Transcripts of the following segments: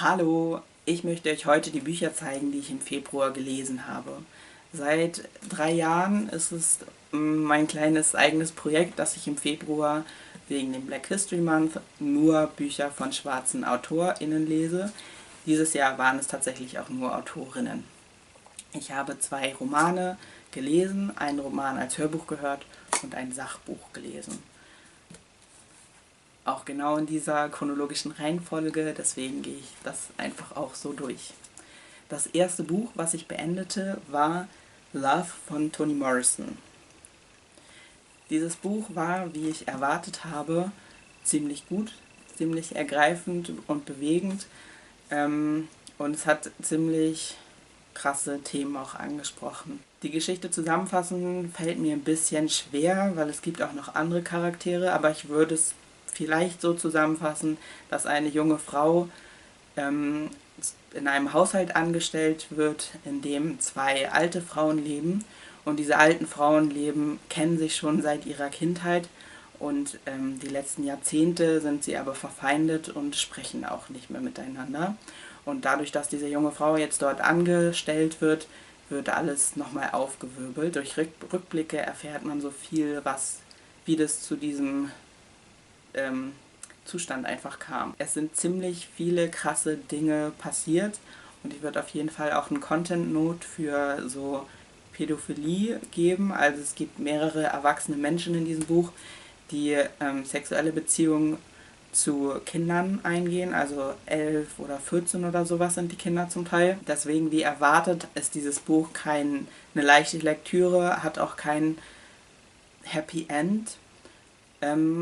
Hallo, ich möchte euch heute die Bücher zeigen, die ich im Februar gelesen habe. Seit 3 Jahren ist es mein kleines eigenes Projekt, dass ich im Februar wegen dem Black History Month nur Bücher von schwarzen AutorInnen lese. Dieses Jahr waren es tatsächlich auch nur Autorinnen. Ich habe 2 Romane gelesen, einen Roman als Hörbuch gehört und ein Sachbuch gelesen. Auch genau in dieser chronologischen Reihenfolge, deswegen gehe ich das einfach auch so durch. Das erste Buch, was ich beendete, war Love von Toni Morrison. Dieses Buch war, wie ich erwartet habe, ziemlich gut, ziemlich ergreifend und bewegend, und es hat ziemlich krasse Themen auch angesprochen. Die Geschichte zusammenfassen fällt mir ein bisschen schwer, weil es gibt auch noch andere Charaktere, aber ich würde es vielleicht so zusammenfassen, dass eine junge Frau in einem Haushalt angestellt wird, in dem 2 alte Frauen leben. Und diese alten Frauen kennen sich schon seit ihrer Kindheit und die letzten Jahrzehnte sind sie aber verfeindet und sprechen auch nicht mehr miteinander. Und dadurch, dass diese junge Frau jetzt dort angestellt wird, wird alles nochmal aufgewirbelt. Durch Rückblicke erfährt man so viel, wie das zu diesem Zustand einfach kam. Es sind ziemlich viele krasse Dinge passiert und ich würde auf jeden Fall auch einen Content-Note für so Pädophilie geben. Also es gibt mehrere erwachsene Menschen in diesem Buch, die sexuelle Beziehungen zu Kindern eingehen, also 11 oder 14 oder sowas sind die Kinder zum Teil. Deswegen, wie erwartet, ist dieses Buch eine leichte Lektüre, hat auch kein Happy End.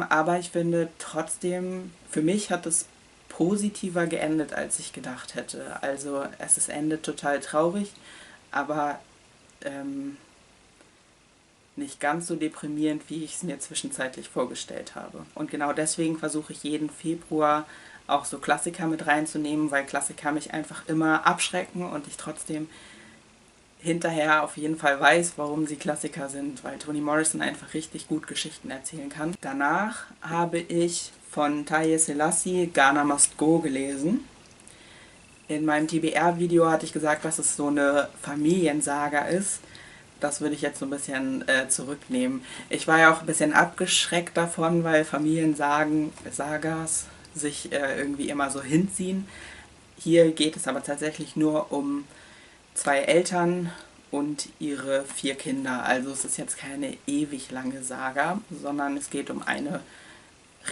Aber ich finde trotzdem, für mich hat es positiver geendet, als ich gedacht hätte. Also es endet total traurig, aber nicht ganz so deprimierend, wie ich es mir zwischenzeitlich vorgestellt habe. Und genau deswegen versuche ich jeden Februar auch so Klassiker mit reinzunehmen, weil Klassiker mich einfach immer abschrecken und ich trotzdem hinterher auf jeden Fall weiß, warum sie Klassiker sind, weil Toni Morrison einfach richtig gut Geschichten erzählen kann. Danach habe ich von Taiye Selasi Ghana Must Go gelesen. In meinem TBR-Video hatte ich gesagt, dass es so eine Familiensaga ist. Das würde ich jetzt so ein bisschen zurücknehmen. Ich war ja auch ein bisschen abgeschreckt davon, weil Sagas sich irgendwie immer so hinziehen. Hier geht es aber tatsächlich nur um 2 Eltern und ihre 4 Kinder. Also es ist jetzt keine ewig lange Saga, sondern es geht um eine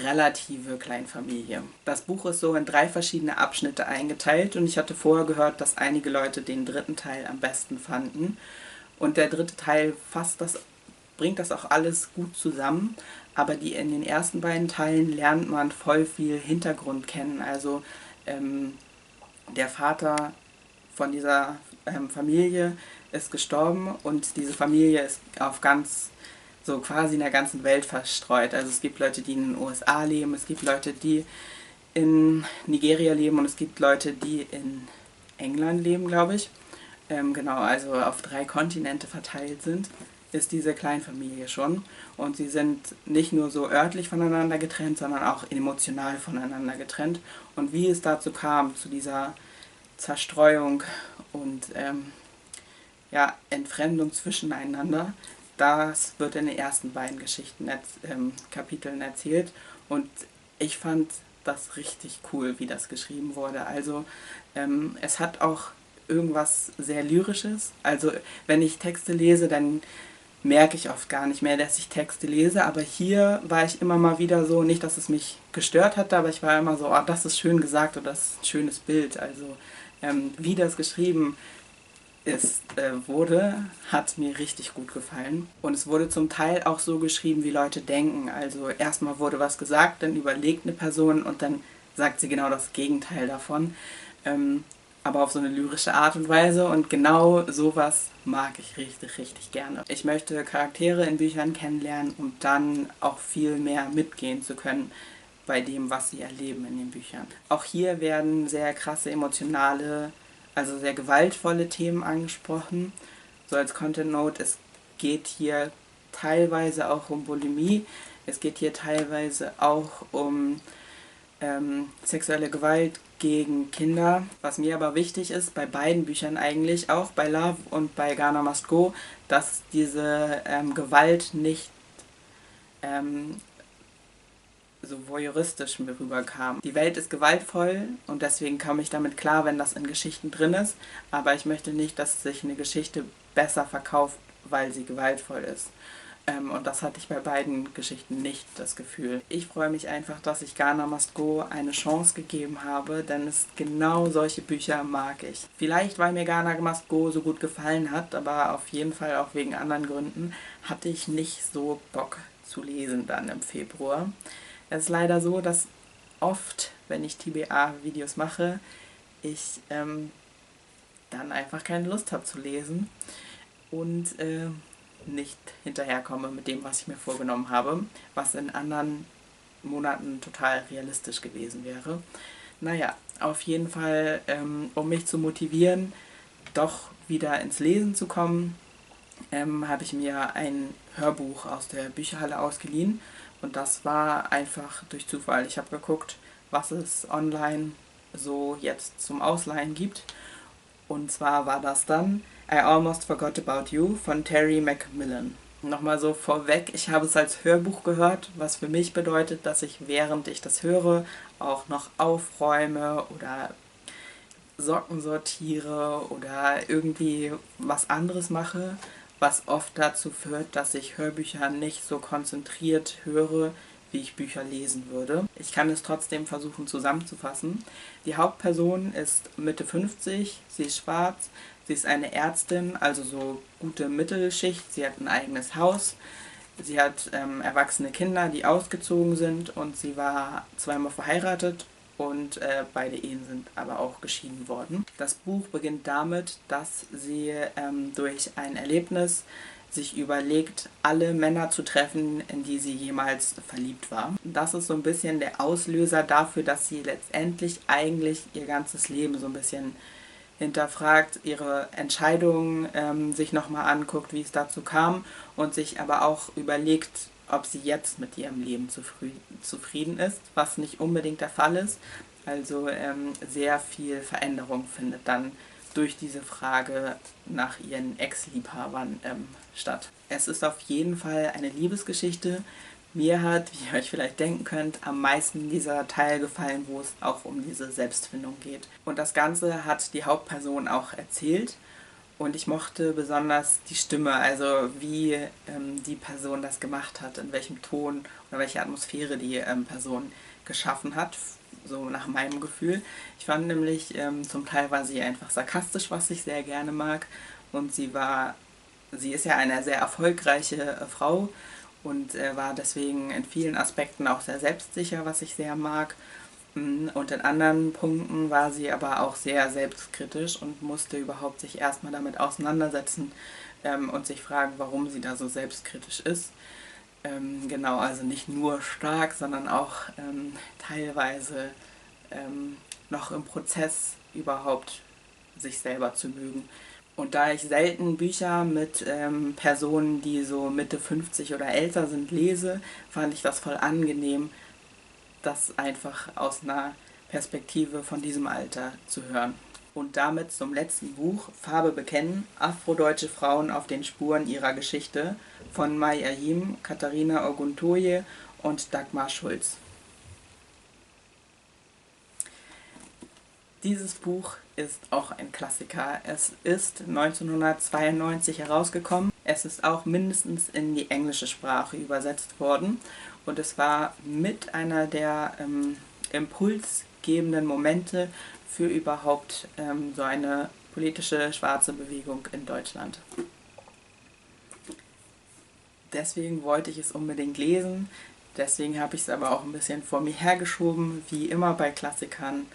relative Kleinfamilie. Das Buch ist so in 3 verschiedene Abschnitte eingeteilt und ich hatte vorher gehört, dass einige Leute den 3. Teil am besten fanden. Und der 3. Teil bringt das auch alles gut zusammen, aber in den ersten beiden Teilen lernt man voll viel Hintergrund kennen. Also der Vater von dieser Familie ist gestorben und diese Familie ist so quasi in der ganzen Welt verstreut. Also es gibt Leute, die in den USA leben, es gibt Leute, die in Nigeria leben und es gibt Leute, die in England leben, glaube ich. Genau, also auf 3 Kontinente verteilt ist diese Kleinfamilie schon. Und sie sind nicht nur so örtlich voneinander getrennt, sondern auch emotional voneinander getrennt. Und wie es dazu kam, zu dieser Zerstreuung und Entfremdung zwischeneinander, das wird in den ersten beiden Kapiteln erzählt. Und ich fand das richtig cool, wie das geschrieben wurde. Also es hat auch irgendwas sehr Lyrisches. Also wenn ich Texte lese, dann merke ich oft gar nicht mehr, dass ich Texte lese, aber hier war ich immer mal wieder so, nicht, dass es mich gestört hatte, aber ich war immer so, oh, das ist schön gesagt oder das ist ein schönes Bild. Also wie das geschrieben wurde, hat mir richtig gut gefallen. Und es wurde zum Teil auch so geschrieben, wie Leute denken. Also erstmal wurde was gesagt, dann überlegt eine Person und dann sagt sie genau das Gegenteil davon. Aber auf so eine lyrische Art und Weise und genau sowas mag ich richtig, richtig gerne. Ich möchte Charaktere in Büchern kennenlernen, um dann auch viel mehr mitgehen zu können bei dem, was sie erleben in den Büchern. Auch hier werden sehr krasse emotionale, also sehr gewaltvolle Themen angesprochen. So als Content Note, es geht hier teilweise auch um Bulimie, es geht hier teilweise auch um sexuelle Gewalt gegen Kinder. Was mir aber wichtig ist, bei beiden Büchern eigentlich, auch bei Love und bei Ghana Must Go, dass diese Gewalt nicht so voyeuristisch mir rüberkam. Die Welt ist gewaltvoll und deswegen kam ich damit klar, wenn das in Geschichten drin ist, aber ich möchte nicht, dass sich eine Geschichte besser verkauft, weil sie gewaltvoll ist. Und das hatte ich bei beiden Geschichten nicht, das Gefühl. Ich freue mich einfach, dass ich Ghana Must Go eine Chance gegeben habe, denn genau solche Bücher mag ich. Vielleicht, weil mir Ghana Must Go so gut gefallen hat, aber auf jeden Fall auch wegen anderen Gründen, hatte ich nicht so Bock zu lesen dann im Februar. Es ist leider so, dass oft, wenn ich TBA-Videos mache, ich dann einfach keine Lust habe zu lesen und nicht hinterherkomme mit dem, was ich mir vorgenommen habe, was in anderen Monaten total realistisch gewesen wäre. Naja, auf jeden Fall, um mich zu motivieren, doch wieder ins Lesen zu kommen, habe ich mir ein Hörbuch aus der Bücherhalle ausgeliehen und das war einfach durch Zufall. Ich habe geguckt, was es online so jetzt zum Ausleihen gibt und zwar war das dann I Almost Forgot About You von Terry McMillan. Nochmal so vorweg, ich habe es als Hörbuch gehört, was für mich bedeutet, dass ich während ich das höre auch noch aufräume oder Socken sortiere oder irgendwie was anderes mache, was oft dazu führt, dass ich Hörbücher nicht so konzentriert höre, wie ich Bücher lesen würde. Ich kann es trotzdem versuchen zusammenzufassen. Die Hauptperson ist Mitte 50, sie ist schwarz, sie ist eine Ärztin, also so gute Mittelschicht, sie hat ein eigenes Haus, sie hat erwachsene Kinder, die ausgezogen sind und sie war zweimal verheiratet und beide Ehen sind aber auch geschieden worden. Das Buch beginnt damit, dass sie durch ein Erlebnis sich überlegt, alle Männer zu treffen, in die sie jemals verliebt war. Das ist so ein bisschen der Auslöser dafür, dass sie letztendlich eigentlich ihr ganzes Leben so ein bisschen hinterfragt, ihre Entscheidungen sich nochmal anguckt, wie es dazu kam und sich aber auch überlegt, ob sie jetzt mit ihrem Leben zufrieden ist, was nicht unbedingt der Fall ist. Also sehr viel Veränderung findet dann durch diese Frage nach ihren Ex-Liebhabern statt. Es ist auf jeden Fall eine Liebesgeschichte. Mir hat, wie ihr euch vielleicht denken könnt, am meisten dieser Teil gefallen, wo es auch um diese Selbstfindung geht. Und das Ganze hat die Hauptperson auch erzählt. Und ich mochte besonders die Stimme, also wie die Person das gemacht hat, in welchem Ton oder welche Atmosphäre die Person geschaffen hat, so nach meinem Gefühl. Ich fand nämlich, zum Teil war sie einfach sarkastisch, was ich sehr gerne mag. Und sie ist ja eine sehr erfolgreiche Frau und war deswegen in vielen Aspekten auch sehr selbstsicher, was ich sehr mag. Und in anderen Punkten war sie aber auch sehr selbstkritisch und musste überhaupt sich erstmal damit auseinandersetzen und sich fragen, warum sie da so selbstkritisch ist. Genau, also nicht nur stark, sondern auch teilweise noch im Prozess überhaupt sich selber zu mögen. Und da ich selten Bücher mit Personen, die so Mitte 50 oder älter sind, lese, fand ich das voll angenehm, das einfach aus einer Perspektive von diesem Alter zu hören. Und damit zum letzten Buch, Farbe bekennen, afrodeutsche Frauen auf den Spuren ihrer Geschichte von Mai Ayim, Katharina Oguntoye und Dagmar Schulz. Dieses Buch ist auch ein Klassiker. Es ist 1992 herausgekommen. Es ist auch mindestens in die englische Sprache übersetzt worden. Und es war mit einer der impulsgebenden Momente für überhaupt so eine politische schwarze Bewegung in Deutschland. Deswegen wollte ich es unbedingt lesen. Deswegen habe ich es aber auch ein bisschen vor mir hergeschoben, wie immer bei Klassikern,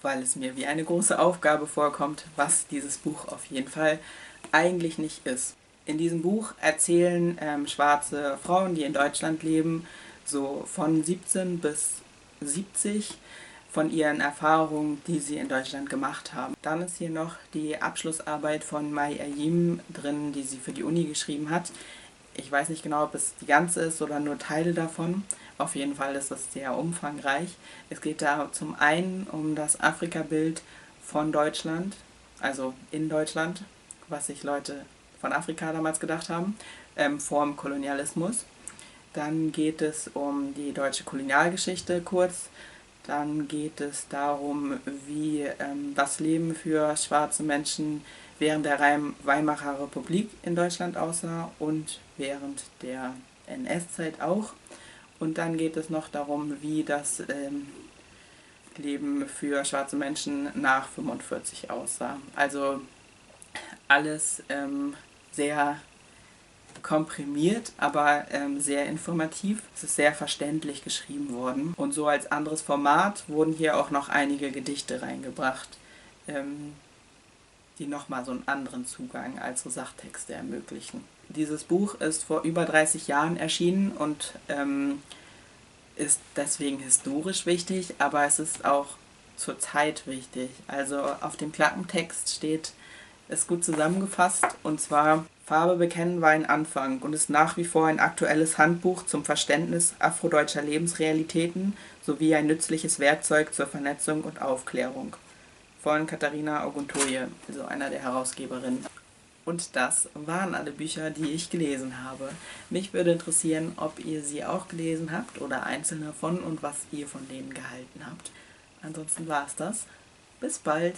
weil es mir wie eine große Aufgabe vorkommt, was dieses Buch auf jeden Fall eigentlich nicht ist. In diesem Buch erzählen schwarze Frauen, die in Deutschland leben, so von 17 bis 70 von ihren Erfahrungen, die sie in Deutschland gemacht haben. Dann ist hier noch die Abschlussarbeit von Mai Ayim drin, die sie für die Uni geschrieben hat. Ich weiß nicht genau, ob es die ganze ist oder nur Teile davon. Auf jeden Fall ist es sehr umfangreich. Es geht da zum einen um das Afrika-Bild von Deutschland, also in Deutschland, was sich Leute von Afrika damals gedacht haben, vor dem Kolonialismus. Dann geht es um die deutsche Kolonialgeschichte kurz. Dann geht es darum, wie das Leben für schwarze Menschen während der Weimarer Republik in Deutschland aussah und während der NS-Zeit auch. Und dann geht es noch darum, wie das Leben für schwarze Menschen nach 45 aussah. Also alles sehr komprimiert, aber sehr informativ. Es ist sehr verständlich geschrieben worden. Und so als anderes Format wurden hier auch noch einige Gedichte reingebracht, die nochmal so einen anderen Zugang als so Sachtexte ermöglichen. Dieses Buch ist vor über 30 Jahren erschienen und ist deswegen historisch wichtig, aber es ist auch zur Zeit wichtig. Also auf dem Klappentext steht es gut zusammengefasst, und zwar: Farbe bekennen war ein Anfang und ist nach wie vor ein aktuelles Handbuch zum Verständnis afrodeutscher Lebensrealitäten sowie ein nützliches Werkzeug zur Vernetzung und Aufklärung. Von Katharina Oguntoye, also einer der Herausgeberinnen. Und das waren alle Bücher, die ich gelesen habe. Mich würde interessieren, ob ihr sie auch gelesen habt oder einzelne davon und was ihr von denen gehalten habt. Ansonsten war es das. Bis bald!